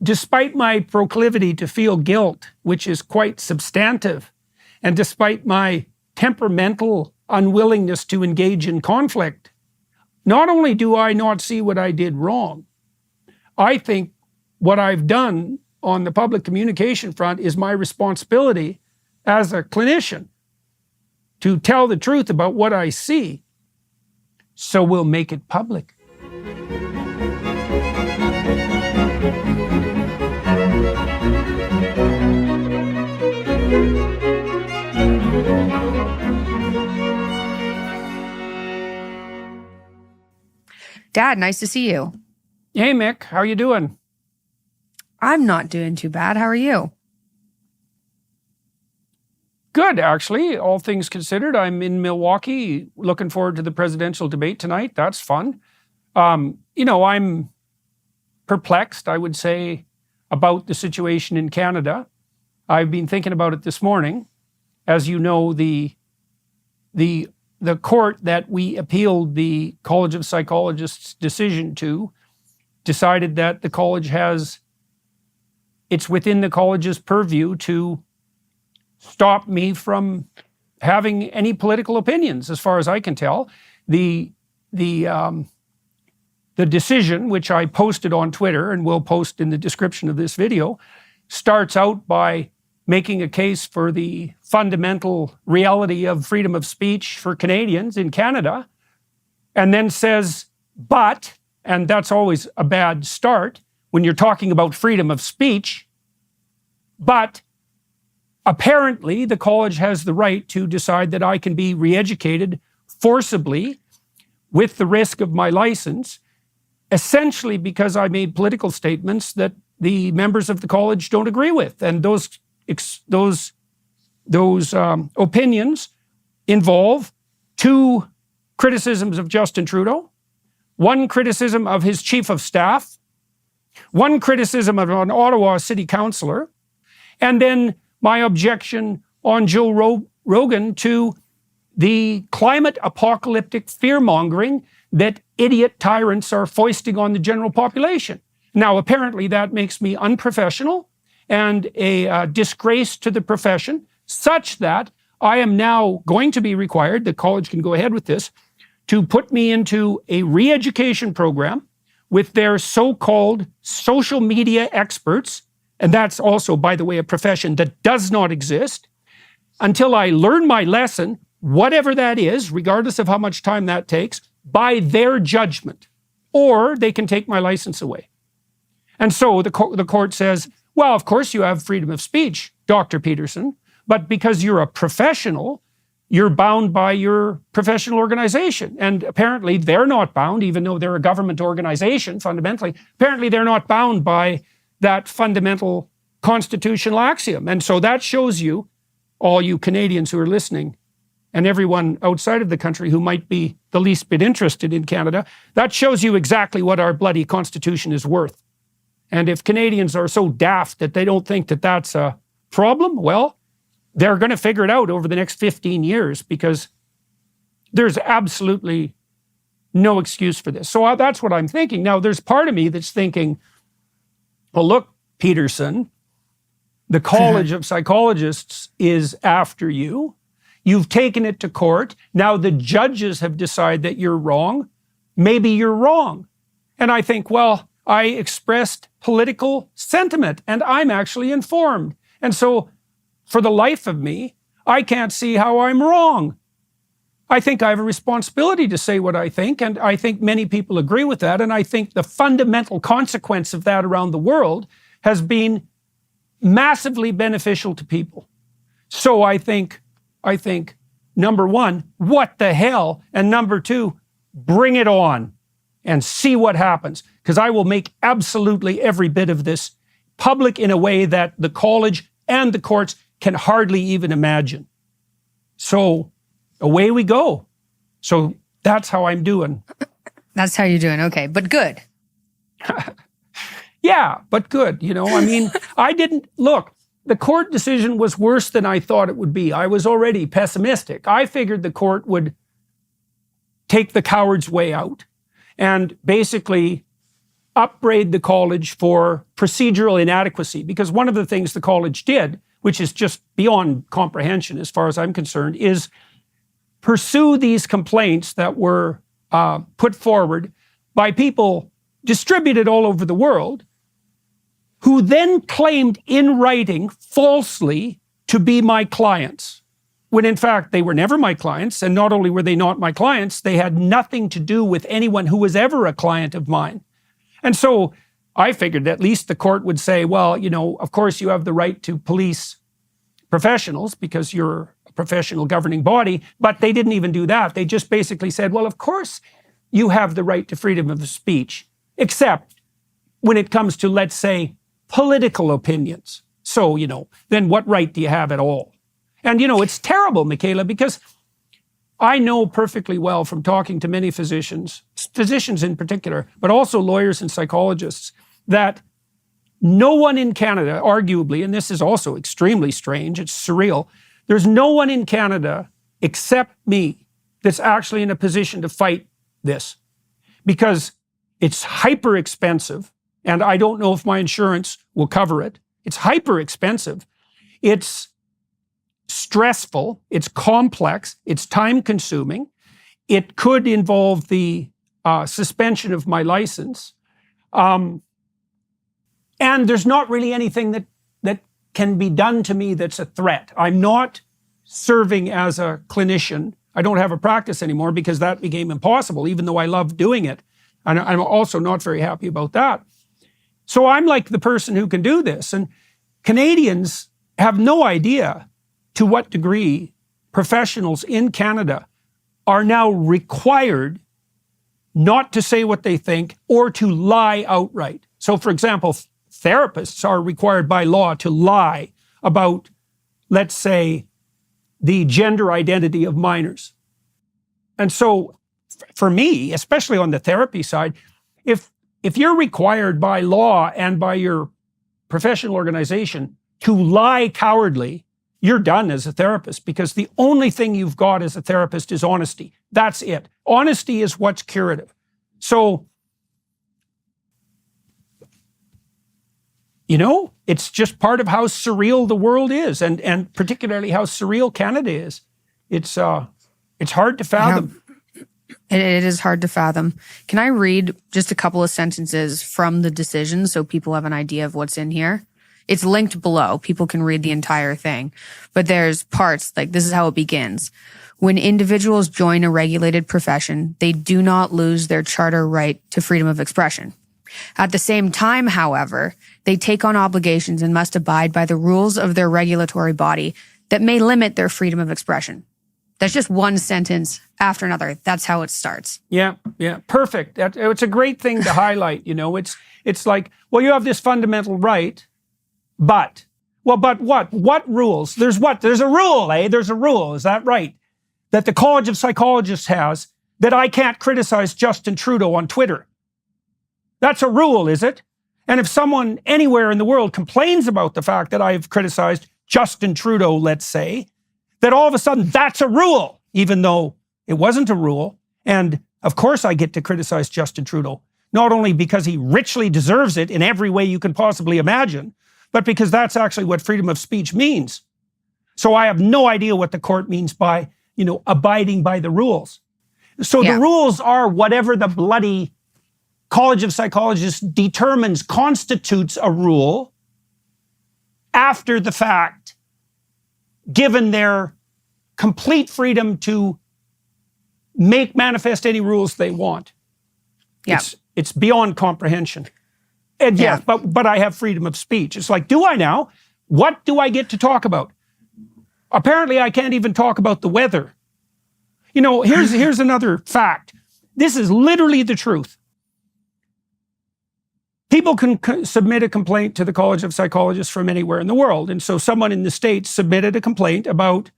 despite my proclivity to feel guilt, which is quite substantive, and despite my temperamental unwillingness to engage in conflict, not only do I not see what I did wrong, I think what I've done on the public communication front is my responsibility as a clinician to tell the truth about what I see. So we'll make it public. Dad, nice to see you. Hey, Mick, how you doing? I'm not doing too bad. How are you? Good, actually, all things considered. I'm in Milwaukee, looking forward to the presidential debate tonight. That's fun. I'm perplexed, I would say, about the situation in Canada. I've been thinking about it this morning. As you know, the court that we appealed the College of Psychologists' decision to decided that the college it's within the college's purview to stop me from having any political opinions, as far as I can tell. The decision, which I posted on Twitter and will post in the description of this video, starts out by making a case for the fundamental reality of freedom of speech for Canadians in Canada, and then says, but, and that's always a bad start when you're talking about freedom of speech, but apparently the college has the right to decide that I can be re-educated forcibly with the risk of my license, essentially because I made political statements that the members of the college don't agree with. And those opinions involve two criticisms of Justin Trudeau, one criticism of his chief of staff, one criticism of an Ottawa city councillor, and then my objection on Joe Rogan to the climate apocalyptic fear-mongering that idiot tyrants are foisting on the general population. Now, apparently that makes me unprofessional and a disgrace to the profession, such that I am now going to be required, the college can go ahead with this, to put me into a re-education program with their so-called social media experts, and that's also, by the way, a profession that does not exist, until I learn my lesson, whatever that is, regardless of how much time that takes, by their judgment, or they can take my license away. And so the court says, well, of course you have freedom of speech, Dr. Peterson, but because you're a professional, you're bound by your professional organization. And apparently they're not bound, even though they're a government organization, fundamentally. Apparently they're not bound by that fundamental constitutional axiom. And so that shows you, all you Canadians who are listening, and everyone outside of the country who might be the least bit interested in Canada, that shows you exactly what our bloody Constitution is worth. And if Canadians are so daft that they don't think that that's a problem, well, they're going to figure it out over the next 15 years, because there's absolutely no excuse for this. So that's what I'm thinking. Now, there's part of me that's thinking, well, look, Peterson, the College of Psychologists is after you. You've taken it to court. Now the judges have decided that you're wrong. Maybe you're wrong. And I think, well, I expressed political sentiment and I'm actually informed. And so for the life of me, I can't see how I'm wrong. I think I have a responsibility to say what I think, and I think many people agree with that, and I think the fundamental consequence of that around the world has been massively beneficial to people. So I think, number one, what the hell? And number two, bring it on and see what happens. Because I will make absolutely every bit of this public in a way that the college and the courts can hardly even imagine. So away we go. So that's how I'm doing. That's how you're doing. Okay, but good. Yeah, but good. You know, I mean, look, the court decision was worse than I thought it would be. I was already pessimistic. I figured the court would take the coward's way out and basically upbraid the college for procedural inadequacy, because one of the things the college did, which is just beyond comprehension as far as I'm concerned, is pursue these complaints that were put forward by people distributed all over the world, who then claimed in writing falsely to be my clients, when in fact they were never my clients. And not only were they not my clients, they had nothing to do with anyone who was ever a client of mine. And so I figured at least the court would say, well, you know, of course you have the right to police professionals because you're a professional governing body, but they didn't even do that. They just basically said, well, of course you have the right to freedom of speech, except when it comes to, let's say, political opinions. So, you know, then what right do you have at all? And, you know, it's terrible, Michaela, because I know perfectly well from talking to many physicians in particular, but also lawyers and psychologists, that no one in Canada, arguably, and this is also extremely strange, it's surreal, there's no one in Canada except me that's actually in a position to fight this, because it's hyper expensive, and I don't know if my insurance will cover it. It's hyper expensive. It's stressful, it's complex, it's time consuming. It could involve the suspension of my license. And there's not really anything that can be done to me that's a threat. I'm not serving as a clinician. I don't have a practice anymore because that became impossible, even though I love doing it. And I'm also not very happy about that. So I'm like the person who can do this. And Canadians have no idea to what degree professionals in Canada are now required not to say what they think or to lie outright. So, for example, therapists are required by law to lie about, let's say, the gender identity of minors. And so, for me, especially on the therapy side, if you're required by law and by your professional organization to lie cowardly, you're done as a therapist, because the only thing you've got as a therapist is honesty. That's it. Honesty is what's curative. So, you know, it's just part of how surreal the world is, and particularly how surreal Canada is. It's hard to fathom. It is hard to fathom. Can I read just a couple of sentences from the decision so people have an idea of what's in here? It's linked below. People can read the entire thing. But there's parts, like this is how it begins. When individuals join a regulated profession, they do not lose their charter right to freedom of expression. At the same time, however, they take on obligations and must abide by the rules of their regulatory body that may limit their freedom of expression. That's just one sentence after another. That's how it starts. Yeah, perfect. It's a great thing to highlight. You know, it's like, well, you have this fundamental right, but what? What rules? There's what? There's a rule, eh? There's a rule. Is that right? That the College of Psychologists has, that I can't criticize Justin Trudeau on Twitter. That's a rule, is it? And if someone anywhere in the world complains about the fact that I've criticized Justin Trudeau, let's say, that all of a sudden that's a rule, even though it wasn't a rule. And of course I get to criticize Justin Trudeau, not only because he richly deserves it in every way you can possibly imagine, but because that's actually what freedom of speech means. So I have no idea what the court means by, you know, abiding by the rules. So the rules are whatever the bloody College of Psychologists determines constitutes a rule after the fact, given their complete freedom to make manifest any rules they want. Yeah. It's beyond comprehension. And yes, but I have freedom of speech. It's like, do I now? What do I get to talk about? Apparently I can't even talk about the weather. You know, here's another fact. This is literally the truth. People can submit a complaint to the College of Psychologists from anywhere in the world. And so someone in the States submitted a complaint about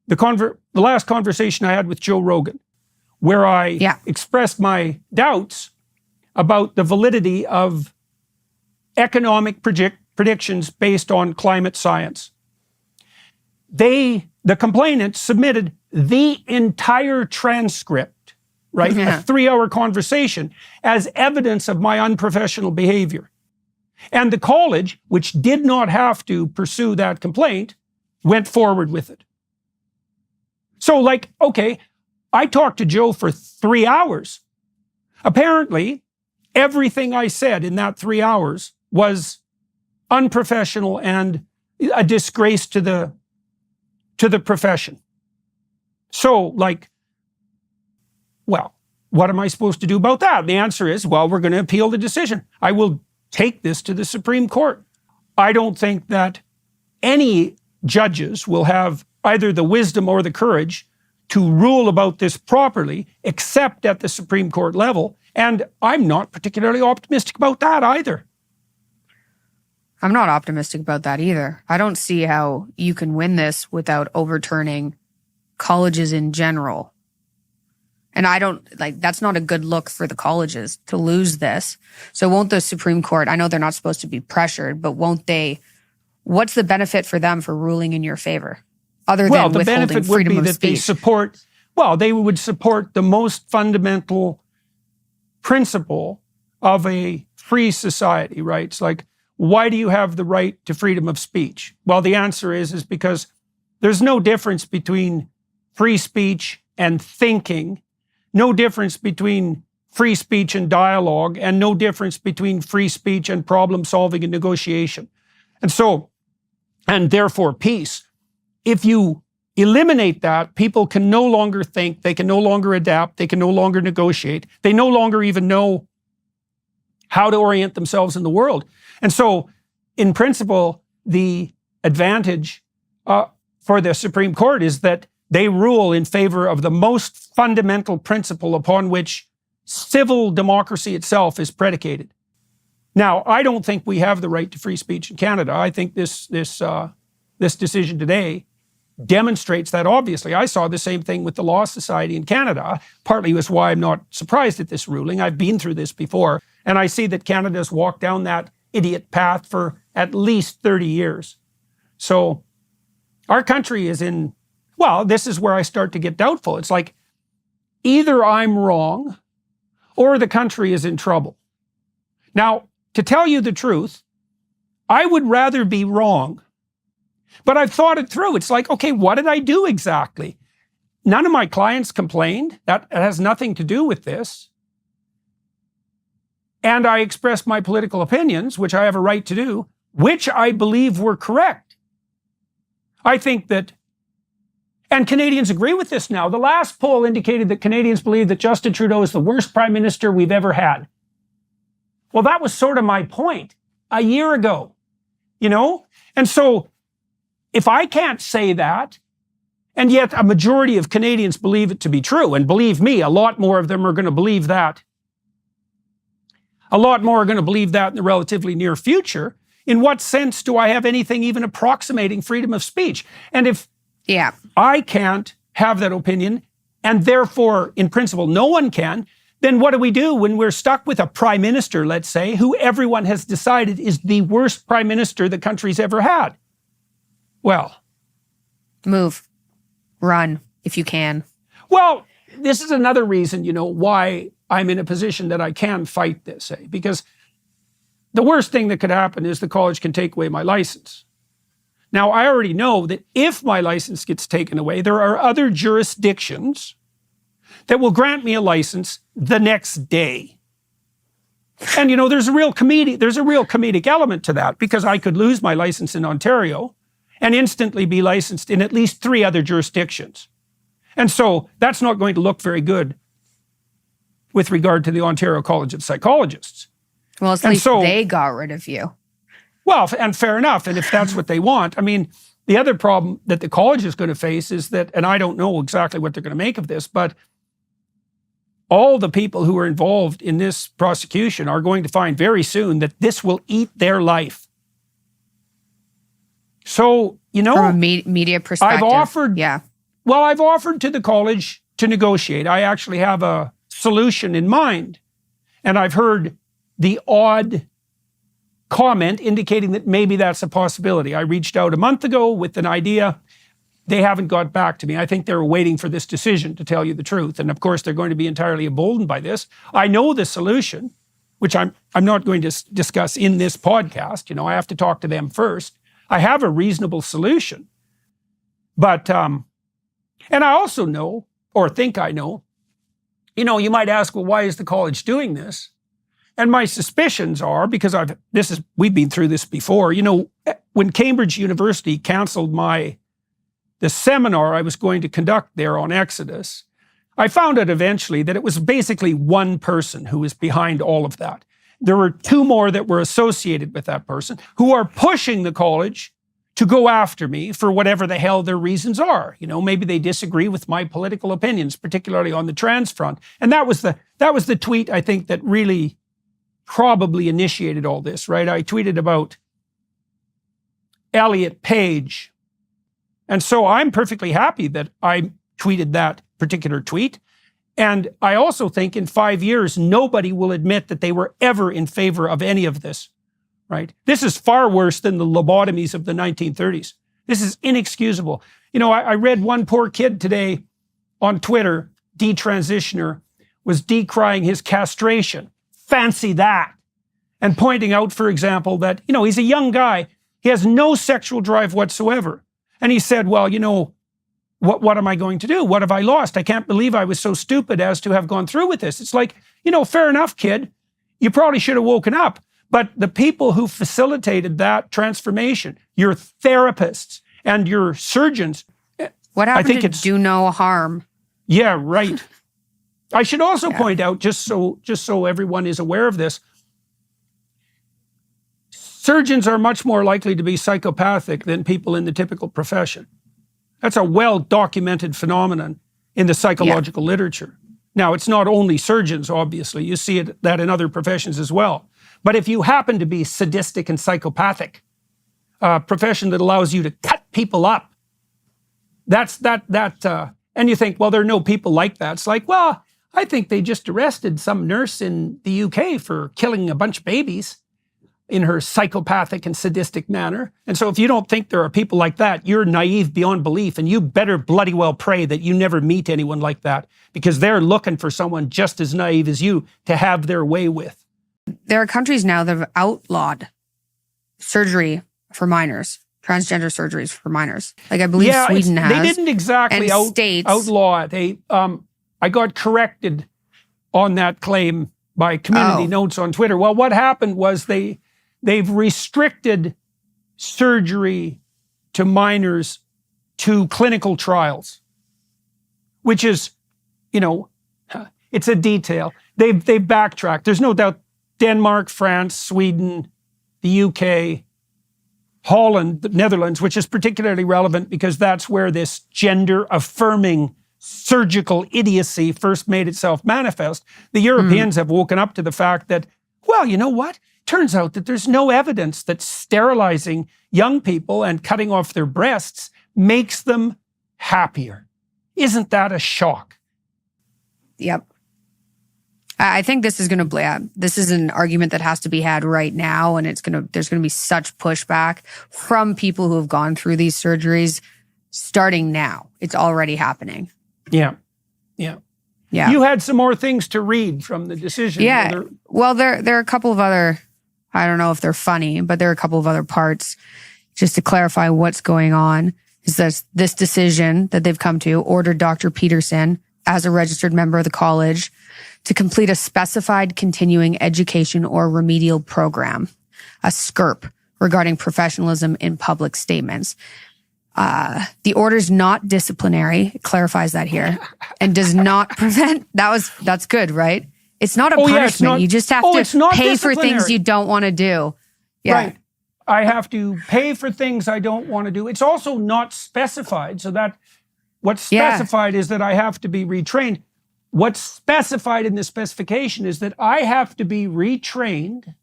the last conversation I had with Joe Rogan, where I expressed my doubts about the validity of economic predictions based on climate science. The complainant submitted the entire transcript, right? Yeah. A 3-hour conversation as evidence of my unprofessional behavior. And the college, which did not have to pursue that complaint, went forward with it. So like, okay, I talked to Joe for 3 hours. Apparently, everything I said in that 3 hours was unprofessional and a disgrace to the profession. So like, well, what am I supposed to do about that? The answer is, well, we're going to appeal the decision. I will take this to the Supreme Court. I don't think that any judges will have either the wisdom or the courage to rule about this properly, except at the Supreme Court level. And I'm not particularly optimistic about that either. I'm not optimistic about that either. I don't see how you can win this without overturning colleges in general. And I don't, like, that's not a good look for the colleges to lose this. So won't the Supreme Court, I know they're not supposed to be pressured, but won't they, what's the benefit for them for ruling in your favor? Other than Well, the withholding benefit would freedom be of that they speech. support, well, they would support the most fundamental principle of a free society, right? It's like, why do you have the right to freedom of speech? Well, the answer is because there's no difference between free speech and thinking, no difference between free speech and dialogue, and no difference between free speech and problem solving and negotiation. And so, and therefore peace. If you eliminate that, people can no longer think, they can no longer adapt, they can no longer negotiate, they no longer even know how to orient themselves in the world. And so, in principle, the advantage for the Supreme Court is that they rule in favor of the most fundamental principle upon which civil democracy itself is predicated. Now, I don't think we have the right to free speech in Canada. I think this decision today demonstrates that obviously. I saw the same thing with the Law Society in Canada. Partly was why I'm not surprised at this ruling. I've been through this before, and I see that Canada's walked down that idiot path for at least 30 years. So our country is in, well, this is where I start to get doubtful. It's like either I'm wrong or the country is in trouble. Now, to tell you the truth, I would rather be wrong. But I've thought it through. It's like, okay, what did I do exactly? None of my clients complained. That has nothing to do with this. And I expressed my political opinions, which I have a right to do, which I believe were correct. I think that, and Canadians agree with this now. The last poll indicated that Canadians believe that Justin Trudeau is the worst prime minister we've ever had. Well, that was sort of my point a year ago, you know? And so if I can't say that, and yet a majority of Canadians believe it to be true, and believe me, a lot more of them are going to believe that. A lot more are going to believe that in the relatively near future. In what sense do I have anything even approximating freedom of speech? And if I can't have that opinion, and therefore, in principle, no one can, then what do we do when we're stuck with a prime minister, let's say, who everyone has decided is the worst prime minister the country's ever had? Well, move, run, if you can. Well, this is another reason, you know, why I'm in a position that I can fight this, because the worst thing that could happen is the college can take away my license. Now, I already know that if my license gets taken away, there are other jurisdictions that will grant me a license the next day. And, you know, there's a real comedic element to that, because I could lose my license in Ontario and instantly be licensed in at least 3 other jurisdictions. And so that's not going to look very good with regard to the Ontario College of Psychologists. Well, at least they got rid of you. Well, and fair enough. And if that's what they want, I mean, the other problem that the college is going to face is that, and I don't know exactly what they're going to make of this, but all the people who are involved in this prosecution are going to find very soon that this will eat their life. So, you know, from a media perspective, I've offered to the college to negotiate. I actually have a solution in mind. And I've heard the odd comment indicating that maybe that's a possibility. I reached out a month ago with an idea. they haven't got back to me. I think they're waiting for this decision, to tell you the truth. And of course, they're going to be entirely emboldened by this. I know the solution, which I'm not going to discuss in this podcast. You know, I have to talk to them first. I have a reasonable solution. But, and I also know, or think I know, you know, you might ask, well, why is the college doing this? And my suspicions are, because we've been through this before. You know, when Cambridge University canceled the seminar I was going to conduct there on Exodus, I found out eventually that it was basically one person who was behind all of that. There were two more that were associated with that person who are pushing the college to go after me for whatever the hell their reasons are. You know, maybe they disagree with my political opinions, particularly on the trans front. And that was the tweet, I think, that really probably initiated all this, right? I tweeted about Elliot Page. And so I'm perfectly happy that I tweeted that particular tweet. And I also think in 5 years, nobody will admit that they were ever in favor of any of this, right? This is far worse than the lobotomies of the 1930s. This is inexcusable. You know, I read one poor kid today on Twitter, detransitioner, was decrying his castration. Fancy that. And pointing out, for example, that, you know, he's a young guy. He has no sexual drive whatsoever. And he said, well, you know, what am I going to do? What have I lost? I can't believe I was so stupid as to have gone through with this. It's like, you know, fair enough, kid. You probably should have woken up. But the people who facilitated that transformation, your therapists and your surgeons. What happened to do no harm? Yeah, right. I should also point out, just so everyone is aware of this, surgeons are much more likely to be psychopathic than people in the typical profession. That's a well-documented phenomenon in the psychological literature. Now, it's not only surgeons, obviously. You see that in other professions as well. But if you happen to be sadistic and psychopathic, a profession that allows you to cut people up, and you think, well, there are no people like that. It's like, well, I think they just arrested some nurse in the UK for killing a bunch of babies in her psychopathic and sadistic manner. And so if you don't think there are people like that, you're naive beyond belief, and you better bloody well pray that you never meet anyone like that, because they're looking for someone just as naive as you to have their way with. There are countries now that have outlawed surgery for minors, transgender surgeries for minors. Like I believe Sweden has. They didn't exactly outlaw it. I got corrected on that claim by Community Notes on Twitter. Well, what happened was they've restricted surgery to minors to clinical trials, which is, you know, it's a detail. They've backtracked. There's no doubt Denmark, France, Sweden, the UK, Holland, the Netherlands, which is particularly relevant because that's where this gender-affirming surgical idiocy first made itself manifest. The Europeans have woken up to the fact that, well, you know what? Turns out that there's no evidence that sterilizing young people and cutting off their breasts makes them happier. Isn't that a shock? Yep. I think this is going to, this is an argument that has to be had right now. And there's going to be such pushback from people who have gone through these surgeries starting now. It's already happening. Yeah. You had some more things to read from the decision. Yeah. Well, there are a couple of other, I don't know if they're funny, but there are a couple of other parts just to clarify what's going on. Is this decision that they've come to ordered Dr. Peterson, as a registered member of the college, to complete a specified continuing education or remedial program, a SCRP, regarding professionalism in public statements. The order is not disciplinary, it clarifies that here, and does not prevent, that's good, right? It's not a punishment. You just have to pay for things you don't want to do. Yeah. Right. I have to pay for things I don't want to do. It's also not specified, so that what's specified is that I have to be retrained. What's specified in the specification is that I have to be retrained,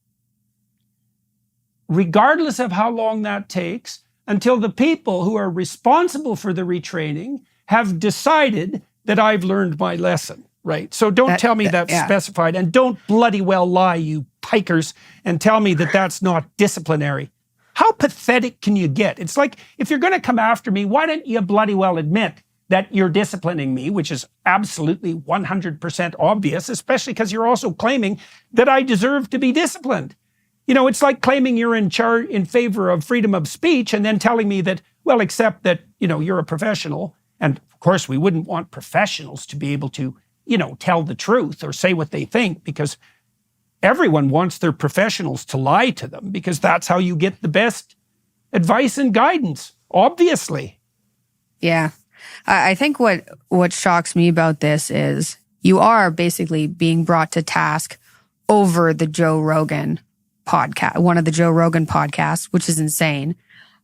regardless of how long that takes, until the people who are responsible for the retraining have decided that I've learned my lesson, right? So don't tell me that's specified, and don't bloody well lie, you pikers, and tell me that that's not disciplinary. How pathetic can you get? It's like, if you're going to come after me, why don't you bloody well admit that you're disciplining me, which is absolutely 100% obvious, especially because you're also claiming that I deserve to be disciplined. It's like claiming you're in favor of freedom of speech and then telling me that, well, except that, you're a professional. And of course, we wouldn't want professionals to be able to, tell the truth or say what they think, because everyone wants their professionals to lie to them, because that's how you get the best advice and guidance, obviously. Yeah. I think what shocks me about this is you are basically being brought to task over the Joe Rogan podcast, one of the Joe Rogan podcasts, which is insane,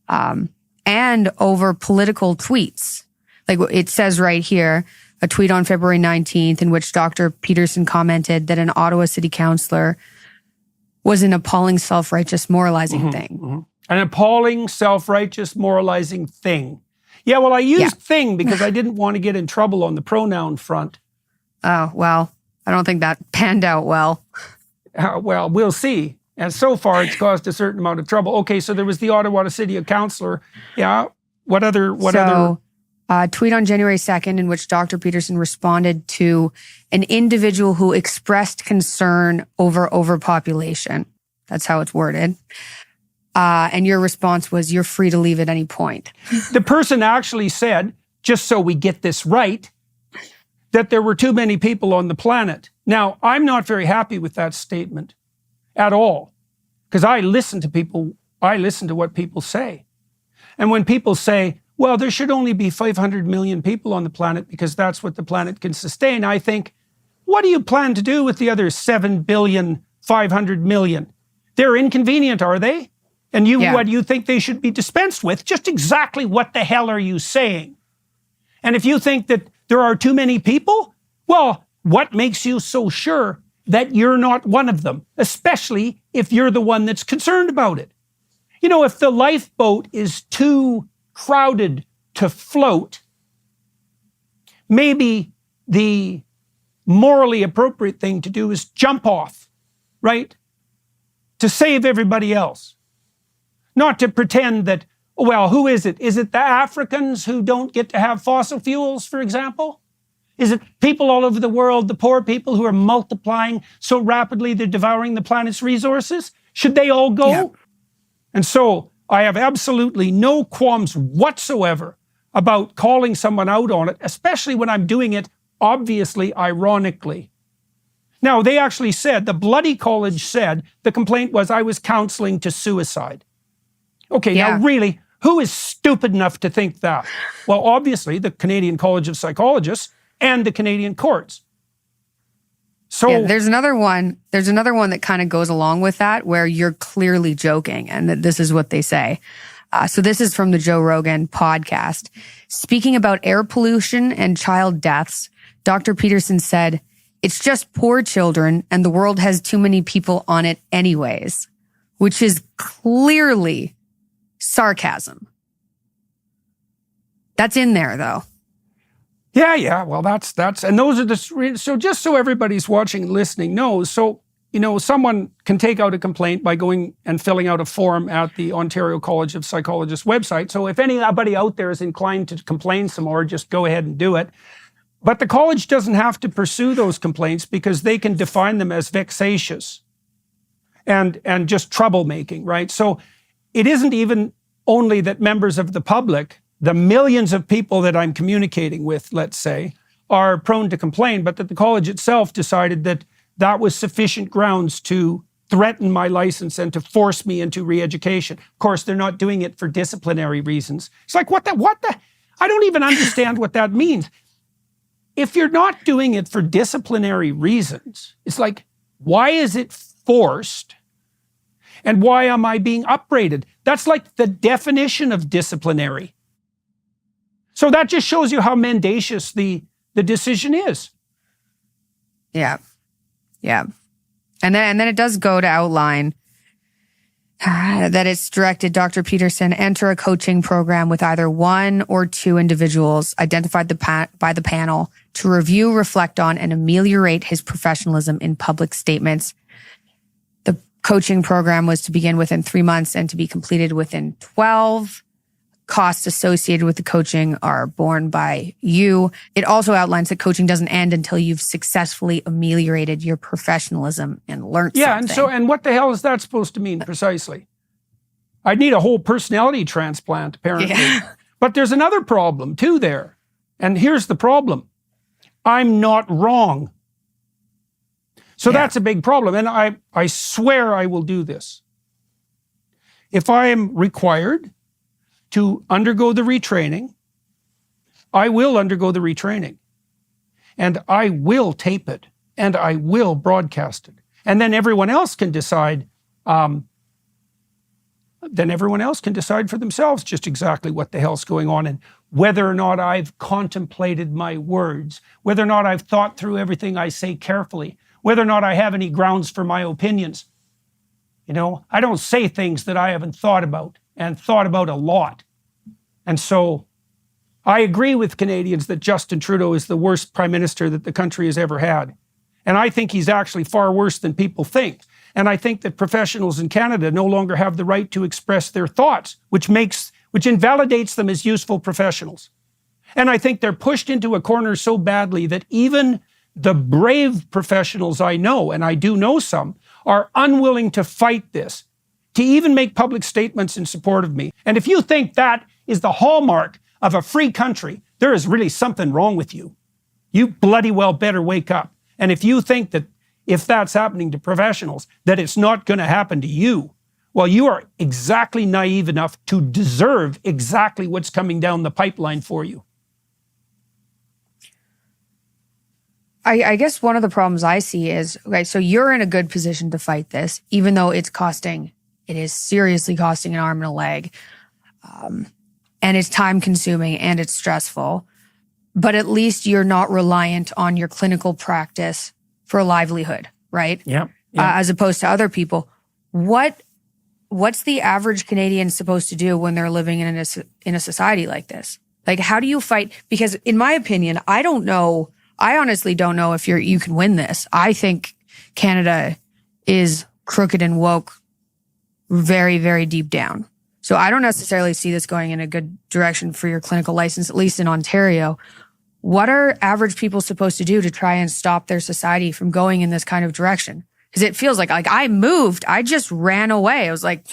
and over political tweets. Like it says right here, a tweet on February 19th in which Dr. Peterson commented that an Ottawa city councillor was an appalling self-righteous moralizing thing. Mm-hmm. An appalling self-righteous moralizing thing. Yeah, well, I used thing because I didn't want to get in trouble on the pronoun front. Oh, well, I don't think that panned out well. Well, we'll see. And so far, it's caused a certain amount of trouble. Okay, so there was the Ottawa City Councillor. Yeah. What other? Tweet on January 2nd in which Dr. Peterson responded to an individual who expressed concern over overpopulation. That's how it's worded. And your response was, you're free to leave at any point. The person actually said, just so we get this right, that there were too many people on the planet. Now, I'm not very happy with that statement at all, because I listen to what people say. And when people say, well, there should only be 500 million people on the planet because that's what the planet can sustain, I think, what do you plan to do with the other 7,500,000,000? They're inconvenient, are they? And what do you think they should be dispensed with? Just exactly what the hell are you saying? And if you think that there are too many people, well, what makes you so sure that you're not one of them, especially if you're the one that's concerned about it? If the lifeboat is too crowded to float, maybe the morally appropriate thing to do is jump off, right? To save everybody else. Not to pretend that, well, who is it? Is it the Africans who don't get to have fossil fuels, for example? Is it people all over the world, the poor people who are multiplying so rapidly they're devouring the planet's resources? Should they all go? Yeah. And so I have absolutely no qualms whatsoever about calling someone out on it, especially when I'm doing it obviously ironically. Now, they actually said, the bloody college said, the complaint was I was counseling to suicide. Okay, Now really, who is stupid enough to think that? Well, obviously, the Canadian College of Psychologists and the Canadian courts. So there's another one that kind of goes along with that, where you're clearly joking, and this is what they say. So this is from the Joe Rogan podcast. Speaking about air pollution and child deaths, Dr. Peterson said, "It's just poor children, and the world has too many people on it anyways," which is clearly sarcasm. That's in there, though. Yeah. Well, that's, and those are so just so everybody's watching and listening knows. So, someone can take out a complaint by going and filling out a form at the Ontario College of Psychologists website. So if anybody out there is inclined to complain some more, just go ahead and do it. But the college doesn't have to pursue those complaints because they can define them as vexatious and just troublemaking, right? So it isn't even only that members of the public, the millions of people that I'm communicating with, let's say, are prone to complain, but that the college itself decided that that was sufficient grounds to threaten my license and to force me into re-education. Of course, they're not doing it for disciplinary reasons. It's like, what the? I don't even understand what that means. If you're not doing it for disciplinary reasons, it's like, why is it forced? And why am I being upbraided? That's like the definition of disciplinary. So that just shows you how mendacious the decision is. Yeah. And then it does go to outline that it's directed Dr. Peterson enter a coaching program with either one or two individuals identified by the panel to review, reflect on, and ameliorate his professionalism in public statements. coaching program was to begin within 3 months and to be completed within 12. Costs associated with the coaching are borne by you. It also outlines that coaching doesn't end until you've successfully ameliorated your professionalism and learned something. And what the hell is that supposed to mean precisely? I'd need a whole personality transplant, apparently. Yeah. But there's another problem too there. And here's the problem. I'm not wrong. So that's a big problem. And I swear I will do this. If I am required to undergo the retraining, I will undergo the retraining. And I will tape it. And I will broadcast it. And then everyone else can decide, for themselves just exactly what the hell's going on and whether or not I've contemplated my words, whether or not I've thought through everything I say carefully, whether or not I have any grounds for my opinions. You know, I don't say things that I haven't thought about and thought about a lot. And so I agree with Canadians that Justin Trudeau is the worst prime minister that the country has ever had. And I think he's actually far worse than people think. And I think that professionals in Canada no longer have the right to express their thoughts, which invalidates them as useful professionals. And I think they're pushed into a corner so badly that even the brave professionals I know, and I do know some, are unwilling to fight this, to even make public statements in support of me. And if you think that is the hallmark of a free country, there is really something wrong with you. You bloody well better wake up. And if you think that if that's happening to professionals, that it's not going to happen to you, well, you are exactly naive enough to deserve exactly what's coming down the pipeline for you. I guess one of the problems I see is, okay, so you're in a good position to fight this, even though it is seriously costing an arm and a leg. And it's time consuming and it's stressful, but at least you're not reliant on your clinical practice for a livelihood, right? Yeah. As opposed to other people. What's the average Canadian supposed to do when they're living in a society like this? Like, how do you fight? Because in my opinion, I honestly don't know if you can win this. I think Canada is crooked and woke very, very deep down. So I don't necessarily see this going in a good direction for your clinical license, at least in Ontario. What are average people supposed to do to try and stop their society from going in this kind of direction? Because it feels like I moved, I just ran away. I was like,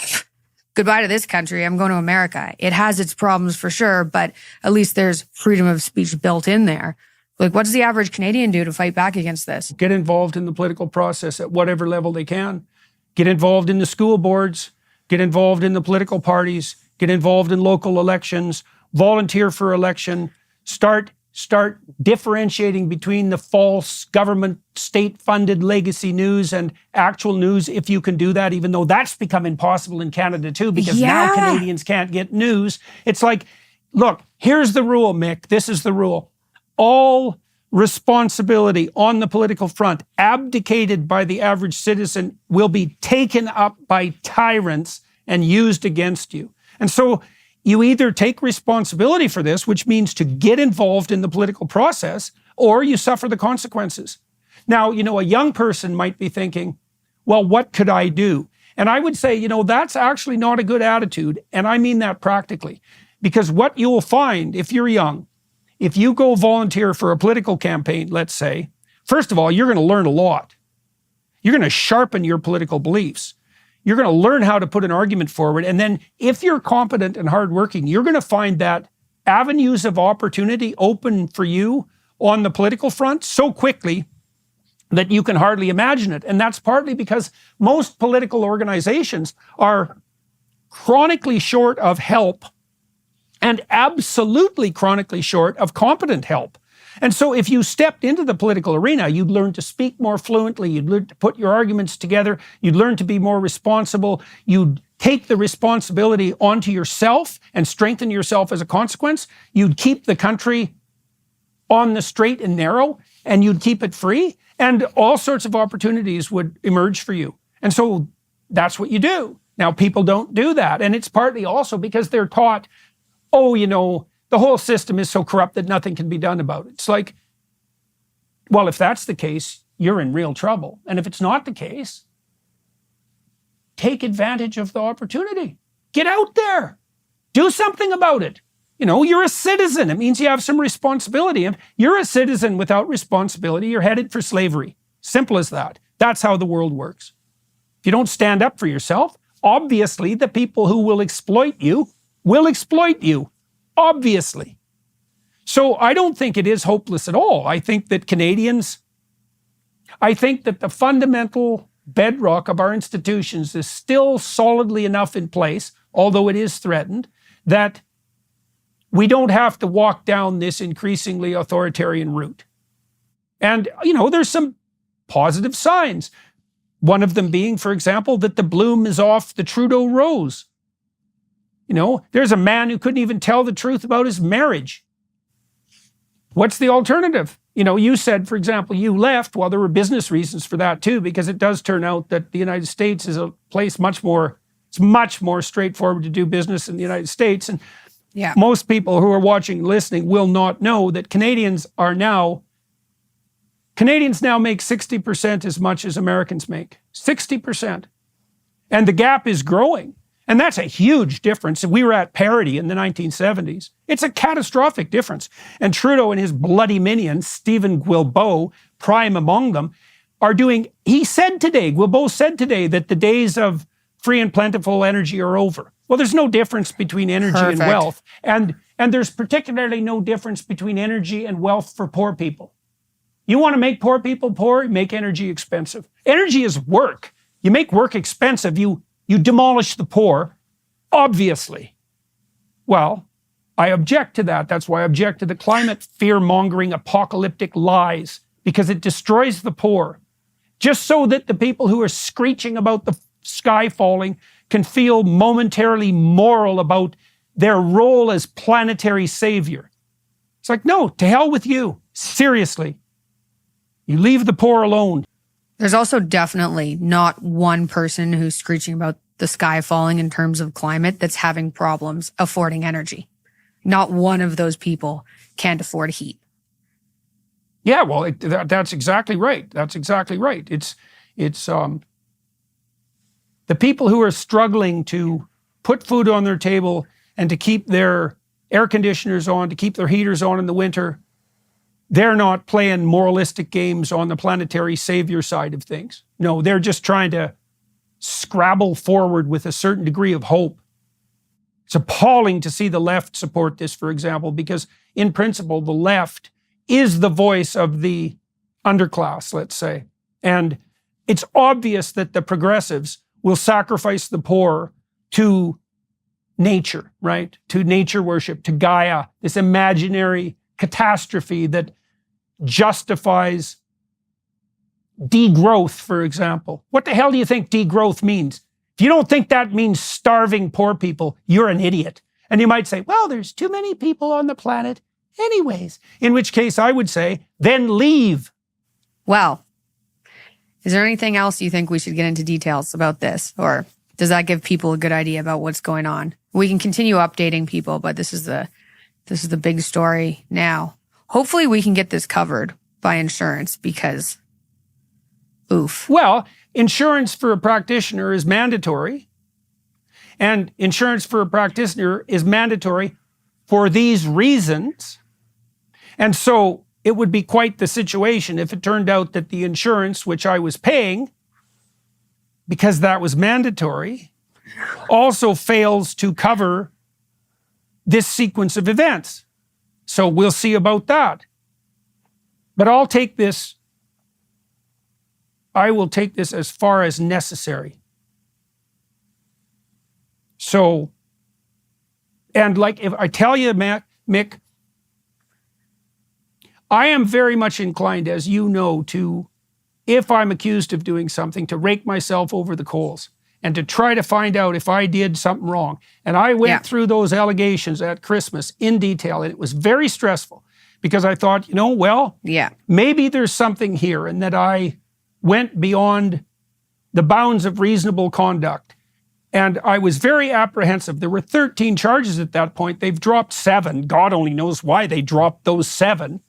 goodbye to this country. I'm going to America. It has its problems for sure, but at least there's freedom of speech built in there. Like, what does the average Canadian do to fight back against this? Get involved in the political process at whatever level they can. Get involved in the school boards. Get involved in the political parties. Get involved in local elections. Volunteer for election. Start differentiating between the false government state-funded legacy news and actual news, if you can do that, even though that's become impossible in Canada too, because now Canadians can't get news. It's like, look, here's the rule, Mick. This is the rule. All responsibility on the political front abdicated by the average citizen will be taken up by tyrants and used against you. And so you either take responsibility for this, which means to get involved in the political process, or you suffer the consequences. Now, you know, a young person might be thinking, well, what could I do? And I would say, you know, that's actually not a good attitude. And I mean that practically, because what you will find if you're young, if you go volunteer for a political campaign, let's say, first of all, you're going to learn a lot. You're going to sharpen your political beliefs. You're going to learn how to put an argument forward. And then if you're competent and hardworking, you're going to find that avenues of opportunity open for you on the political front so quickly that you can hardly imagine it. And that's partly because most political organizations are chronically short of help and absolutely chronically short of competent help. And so if you stepped into the political arena, you'd learn to speak more fluently, you'd learn to put your arguments together, you'd learn to be more responsible, you'd take the responsibility onto yourself and strengthen yourself as a consequence, you'd keep the country on the straight and narrow, and you'd keep it free, and all sorts of opportunities would emerge for you. And so that's what you do. Now, people don't do that, and it's partly also because they're taught, oh, you know, the whole system is so corrupt that nothing can be done about it. It's like, well, if that's the case, you're in real trouble. And if it's not the case, take advantage of the opportunity. Get out there. Do something about it. You know, you're a citizen. It means you have some responsibility. If you're a citizen without responsibility, you're headed for slavery. Simple as that. That's how the world works. If you don't stand up for yourself, obviously the people who will exploit you will exploit you. Obviously. So I don't think it is hopeless at all. I think that the fundamental bedrock of our institutions is still solidly enough in place, although it is threatened, that we don't have to walk down this increasingly authoritarian route. And, you know, there's some positive signs. One of them being, for example, that the bloom is off the Trudeau rose. You know, there's a man who couldn't even tell the truth about his marriage. What's the alternative? You know, you said, for example, you left. Well, there were business reasons for that too, because it does turn out that the United States is a place it's much more straightforward to do business in the United States. And most people who are watching and listening will not know that Canadians now make 60% as much as Americans make. 60%. And the gap is growing. And that's a huge difference. We were at parity in the 1970s. It's a catastrophic difference. And Trudeau and his bloody minions, Stephen Guilbeault, prime among them, Guilbeault said today that the days of free and plentiful energy are over. Well, there's no difference between energy and wealth. And there's particularly no difference between energy and wealth for poor people. You want to make poor people poor, make energy expensive. Energy is work. You make work expensive, you demolish the poor, obviously. Well, I object to that. That's why I object to the climate fear-mongering apocalyptic lies, because it destroys the poor. Just so that the people who are screeching about the sky falling can feel momentarily moral about their role as planetary savior. It's like, no, to hell with you. Seriously. You leave the poor alone. There's also definitely not one person who's screeching about the sky falling in terms of climate that's having problems affording energy. Not one of those people can't afford heat. Yeah, well, that's exactly right. That's exactly right. It's the people who are struggling to put food on their table and to keep their air conditioners on, to keep their heaters on in the winter. They're not playing moralistic games on the planetary savior side of things. No, they're just trying to scrabble forward with a certain degree of hope. It's appalling to see the left support this, for example, because in principle, the left is the voice of the underclass, let's say. And it's obvious that the progressives will sacrifice the poor to nature, right? To nature worship, to Gaia, this imaginary catastrophe that justifies degrowth, for example. What the hell do you think degrowth means? If you don't think that means starving poor people, you're an idiot. And you might say, well, there's too many people on the planet anyways. In which case I would say, then leave. Well, is there anything else you think we should get into details about this? Or does that give people a good idea about what's going on? We can continue updating people, but this is the big story now. Hopefully we can get this covered by insurance because, oof. Well, insurance for a practitioner is mandatory. And insurance for a practitioner is mandatory for these reasons. And so it would be quite the situation if it turned out that the insurance which I was paying, because that was mandatory, also fails to cover this sequence of events. So we'll see about that. But I will take this as far as necessary. So, and like if I tell you, Mick, I am very much inclined, as you know, to, if I'm accused of doing something, to rake myself over the coals and to try to find out if I did something wrong. And I went through those allegations at Christmas in detail, and it was very stressful because I thought, maybe there's something here and that I went beyond the bounds of reasonable conduct. And I was very apprehensive. There were 13 charges at that point. They've dropped 7. God only knows why they dropped those 7.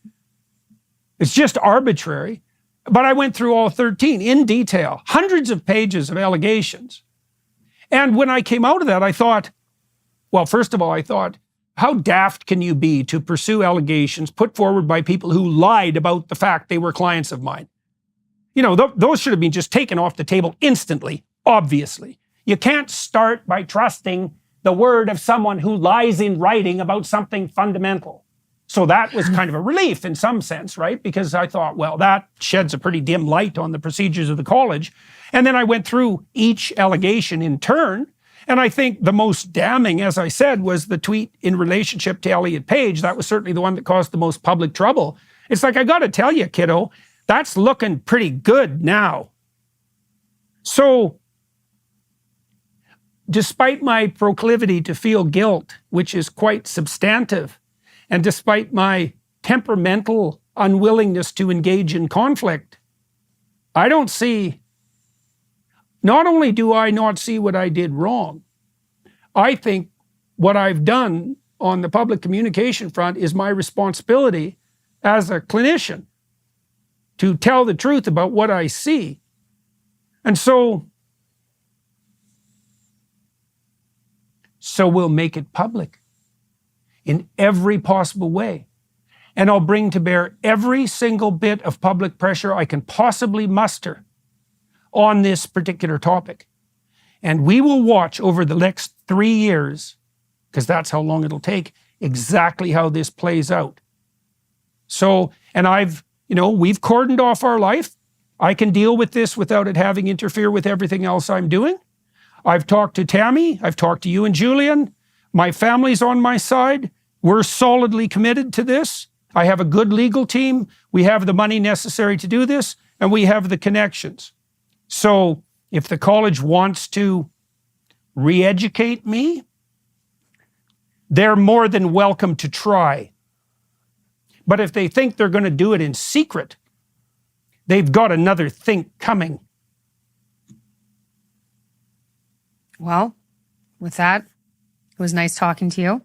It's just arbitrary. But I went through all 13 in detail, hundreds of pages of allegations. And when I came out of that, I thought, well, first of all, I thought, how daft can you be to pursue allegations put forward by people who lied about the fact they were clients of mine? You know, those should have been just taken off the table instantly, obviously. You can't start by trusting the word of someone who lies in writing about something fundamental. So that was kind of a relief in some sense, right? Because I thought, well, that sheds a pretty dim light on the procedures of the college. And then I went through each allegation in turn. And I think the most damning, as I said, was the tweet in relationship to Elliot Page. That was certainly the one that caused the most public trouble. It's like, I got to tell you, kiddo, that's looking pretty good now. So, despite my proclivity to feel guilt, which is quite substantive, and despite my temperamental unwillingness to engage in conflict, I don't see, not only do I not see what I did wrong, I think what I've done on the public communication front is my responsibility as a clinician to tell the truth about what I see. And so we'll make it public in every possible way. And I'll bring to bear every single bit of public pressure I can possibly muster on this particular topic. And we will watch over the next 3 years, because that's how long it'll take, exactly how this plays out. So, and we've cordoned off our life. I can deal with this without it having interfere with everything else I'm doing. I've talked to Tammy, I've talked to you and Julian. My family's on my side. We're solidly committed to this. I have a good legal team. We have the money necessary to do this, and we have the connections. So if the college wants to re-educate me, they're more than welcome to try. But if they think they're going to do it in secret, they've got another think coming. Well, with that, it was nice talking to you.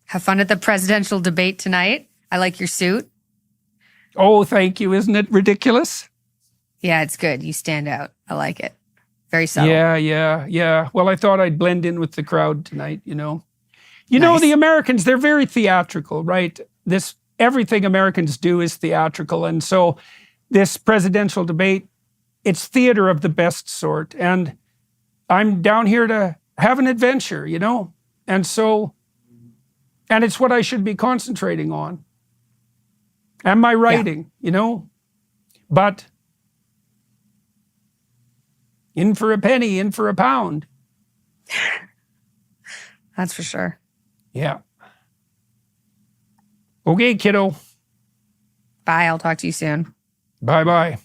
Have fun at the presidential debate tonight. I like your suit. Oh, thank you. Isn't it ridiculous? Yeah, it's good. You stand out. I like it. Very subtle. Yeah. Well, I thought I'd blend in with the crowd tonight, You know, Nice. the Americans, they're very theatrical, right? Everything Americans do is theatrical. And so this presidential debate, it's theater of the best sort. And I'm down here to have an adventure, And so, and it's what I should be concentrating on. And my writing, But in for a penny, in for a pound. That's for sure. Yeah. Okay, kiddo. Bye. I'll talk to you soon. Bye-bye.